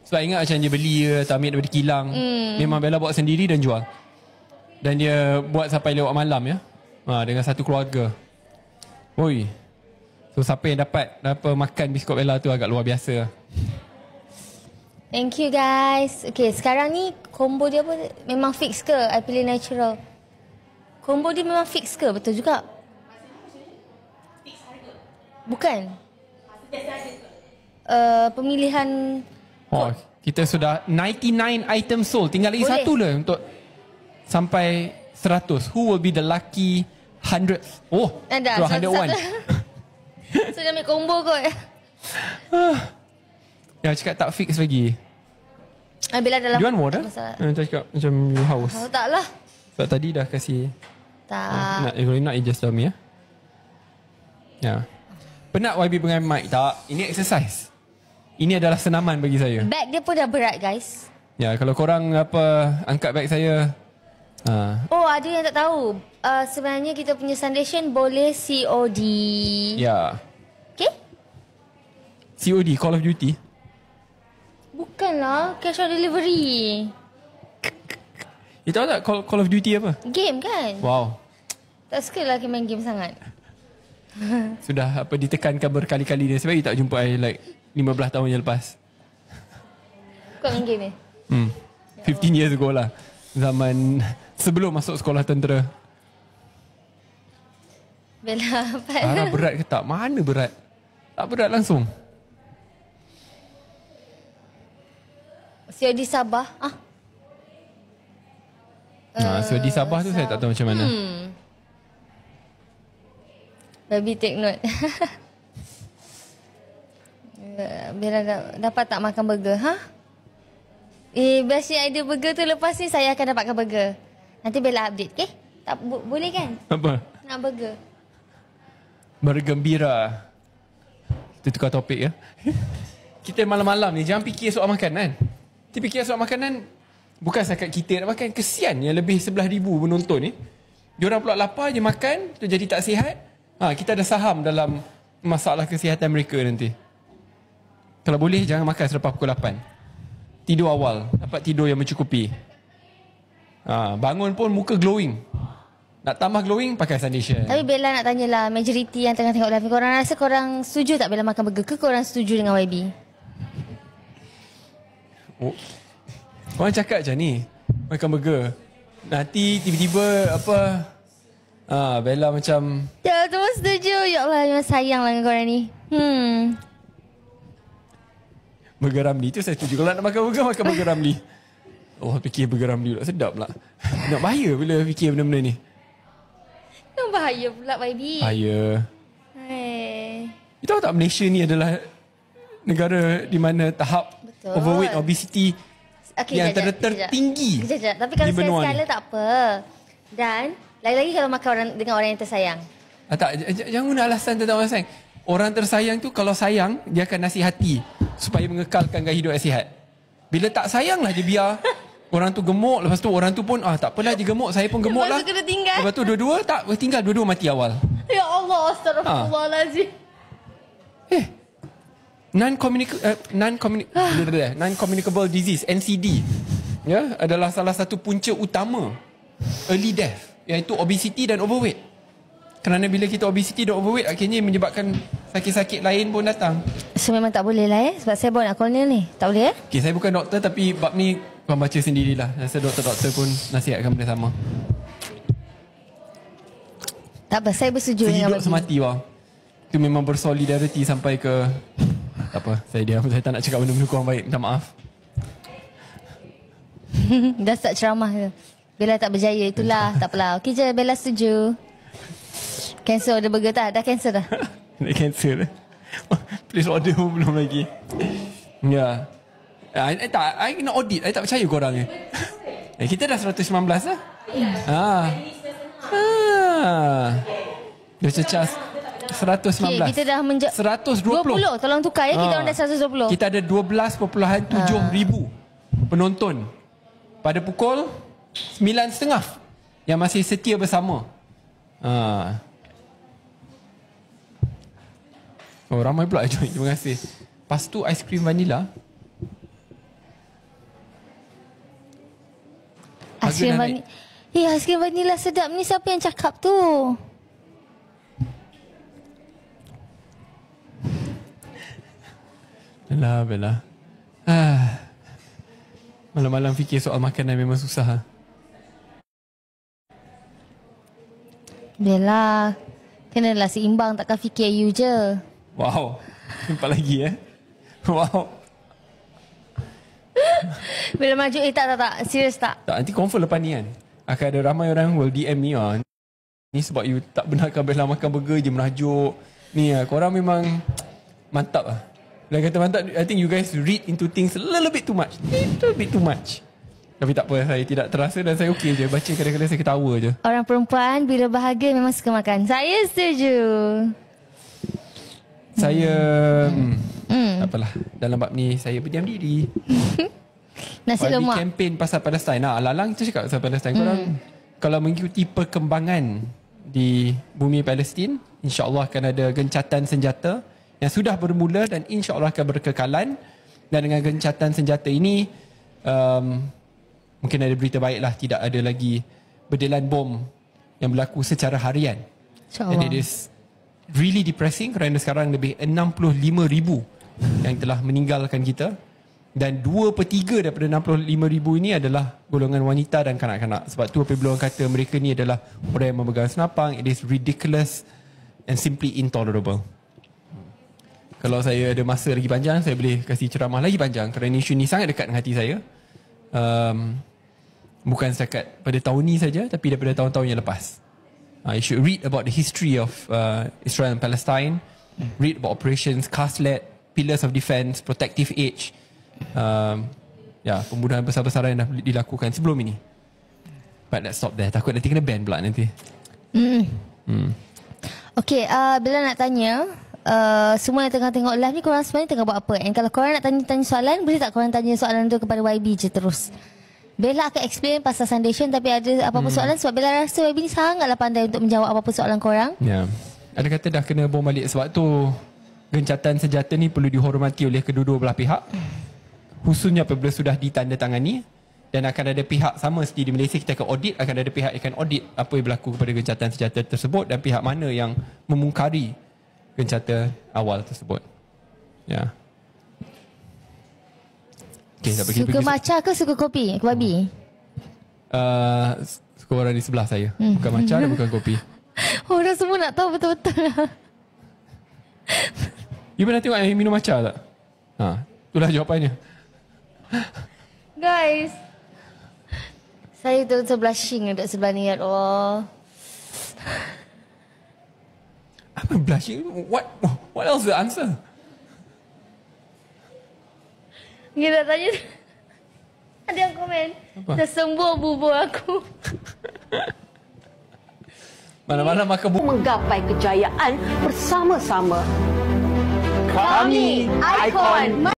Sebab ingat macam dia beli atau ambil daripada kilang. Memang Bella bawa sendiri dan jual. Dan dia buat sampai lewat malam ya. Dengan satu keluarga. Oi. So siapa yang dapat makan biskut Bella tu agak luar biasa. Thank you guys. Okay, sekarang ni combo dia apa? Memang fix ke? I pilih natural. Combo dia memang fix ke? Betul juga. Bukan. Pemilihan. Kita sudah 99 item sold. Tinggal lagi satu lah untuk sampai 100. Who will be the lucky 100? Oh, 101. So dia ambil combo kot. Ya, cakap tak fix lagi. Bila dalam. You want more dah? Cakap macam you haus. Oh, tak lah. Sebab tadi dah kasih. Tak. Kalau nak, you just tell me ya. Ya. Penat YB dengan mic tak? Ini exercise. Ini adalah senaman bagi saya. Bag dia pun dah berat guys. Ya, kalau korang angkat bag saya. Oh, ada yang tak tahu. Sebenarnya kita punya foundation boleh COD. Ya. Okay? COD, Call of Duty. Bukanlah, cash on delivery. You tahu tak Call of Duty apa? Game kan? Wow. Tak suka lah main game sangat. Sudah ditekankan berkali-kali dia. Sebab you tak jumpa I like 15 tahun yang lepas. Kau main game ni? 15 years ago lah. Zaman sebelum masuk sekolah tentera. Bella Sarah berat ke tak? Mana berat? Tak berat langsung. COD Sabah. COD Sabah tu saya tak tahu macam mana. Baby take note. Bella dapat tak makan burger? Best idea burger tu lepas ni saya akan dapatkan burger. Nanti Bella update, okay? Tak boleh kan? Apa? Nak burger. Bergembira. Kita tukar topik ya. Kita malam-malam ni jangan fikir soal makanan. Kita fikir soal makanan bukan setakat kita nak makan. Kesian yang lebih 11,000 penonton ni. Diorang pula lapar je makan, tu jadi tak sihat. Kita ada saham dalam masalah kesihatan mereka nanti. Kalau boleh jangan makan selepas pukul 8. Tidur awal, dapat tidur yang mencukupi. Bangun pun muka glowing. Nak tambah glowing, pakai foundation. Tapi Bella nak tanyalah, majoriti yang tengah tengok live, korang rasa korang setuju tak Bella makan burger ke korang setuju dengan YB? Korang cakap macam ni, makan burger. Nanti tiba-tiba Bella macam... Ya, semua setuju. Ya Allah, memang sayang lah dengan korang ni. Burger Ramli tu saya setuju. Kalau nak makan burger, makan burger Ramli. Fikir burger Ramli pula. Sedap pula. Nak bahaya bila fikir benda-benda ni. Yang bahaya pula YB. Bahaya. You tahu tak Malaysia ni adalah negara di mana tahap overweight, obesity yang tertinggi. Kejap. Tapi kalau skala tak apa. Dan lagi-lagi kalau makan dengan orang yang tersayang. Jangan guna alasan tentang orang sayang. Orang tersayang tu kalau sayang, dia akan nasihati supaya mengekalkan gaya hidup yang sihat. Bila tak sayang lah dia biar orang tu gemuk. Lepas tu orang tu pun tak apalah dia gemuk, saya pun gemuk lah. Lepas tu kena tinggal. Lepas tu dua-dua tak tinggal, dua-dua mati awal. Ya Allah, astagfirullahaladzim. Non-communicable disease, NCD, adalah salah satu punca utama early death, iaitu obesity dan overweight. Kerana bila kita obesity dan overweight, akhirnya menyebabkan sakit-sakit lain pun datang. So memang tak boleh lah sebab saya bawa nak cornea ni. Tak boleh Okay, saya bukan doktor tapi bab ni korang baca sendirilah. Rasa doktor-doktor pun nasihatkan benda sama. Tak apa, saya bersetuju dengan hidup semati bang. Itu memang bersolidariti sampai ke... Tak apa, saya diam. Saya tak nak cakap benda-benda kurang baik. Minta maaf. Dah start ceramah ke? Bella tak berjaya, itulah. Tak apalah. Okey je, Bella setuju. Cancel order burger tak? Dah cancel dah? Dah cancel dah. Please order pun belum lagi. Ya. I kena audit. I tak percaya korang ni. Kita dah 119 lah. Dia cecah 119. Okay, kita dah 120. Tolong tukar ya. Kita orang dah 120. Kita ada 12.7 ribu penonton pada pukul 9.30 yang masih setia bersama. Ramai pula join. Terima kasih. Lepas tu aiskrim vanila. Aiskrim dah naik. vanila. Aiskrim vanila sedap ni, siapa yang cakap tu? Bella. Malam-malam fikir soal makanan memang susah. Bella, kenalah seimbang, takkan fikir you je. Wow. Nampak lagi Wow. Bila maju, tak. Serius tak? Tak, nanti confirm lepas ni kan. Akan ada ramai orang will DM me. Ni sebab you tak benarkan Bella makan burger je merajuk. Ni korang memang mantap lah. Bila kata mantap, I think you guys read into things a little bit too much. Tapi tak apa, saya tidak terasa dan saya okey je. Baca kadang-kadang saya ketawa je. Orang perempuan bila bahagia memang suka makan. Saya setuju. Saya tak apalah. Dalam bab ni saya berdiam diri. Nasi lemak. Kempen pasal Palestin. Lalang kita cakap pasal Palestin. Korang kalau mengikuti perkembangan di bumi Palestin, insya-Allah akan ada gencatan senjata yang sudah bermula dan insya-Allah akan berkekalan. Dan dengan gencatan senjata ini mungkin ada berita baiklah, tidak ada lagi berdelan bom yang berlaku secara harian. And it is really depressing kerana sekarang lebih 65,000 yang telah meninggalkan kita. Dan 2/3 daripada 65,000 ini adalah golongan wanita dan kanak-kanak. Sebab tu apabila orang kata mereka ni adalah orang yang memegang senapang, it is ridiculous and simply intolerable. Kalau saya ada masa lagi panjang, saya boleh kasih ceramah lagi panjang kerana isu ni sangat dekat dengan hati saya. Bukan setakat pada tahun ni saja, tapi daripada tahun-tahun yang lepas. You should read about the history of Israel and Palestine. Read about operations Castlet, Pillars of Defense, Protective Age. Pembunuhan besar-besaran yang dah dilakukan sebelum ini. But let's stop there. Takut nanti kena ban pula nanti. Okay, bila nak tanya, semua yang tengah tengok live ni, korang sebenarnya tengah buat apa? And kalau korang nak tanya soalan, boleh tak korang tanya soalan tu kepada YB je terus? Bella akan explain pasal Foundation, tapi ada apa-apa soalan sebab Bella rasa YB ni sangatlah pandai untuk menjawab apa-apa soalan korang. Ada kata dah kena bom balik sebab tu gencatan senjata ni perlu dihormati oleh kedua-dua belah pihak. Khususnya apabila sudah ditandatangani, dan akan ada pihak sama seperti di Malaysia kita akan audit, akan ada pihak yang akan audit apa yang berlaku kepada gencatan senjata tersebut dan pihak mana yang memungkari gencatan awal tersebut. Suka matcha ke suka kopi? Babi? Suka orang di sebelah saya. Bukan matcha dan bukan kopi. Orang semua nak tahu betul-betul lah. You pernah tengok yang minum matcha tak? Itulah jawapannya. Guys, saya betul-betul blushing duduk sebelah ni. Ya Allah. I'm blushing? What else the answer? Dia nak tanya. Ada yang komen. Tersembuh bubur aku. Mana-mana makan bubur. Menggapai kejayaan bersama-sama. Kami Icon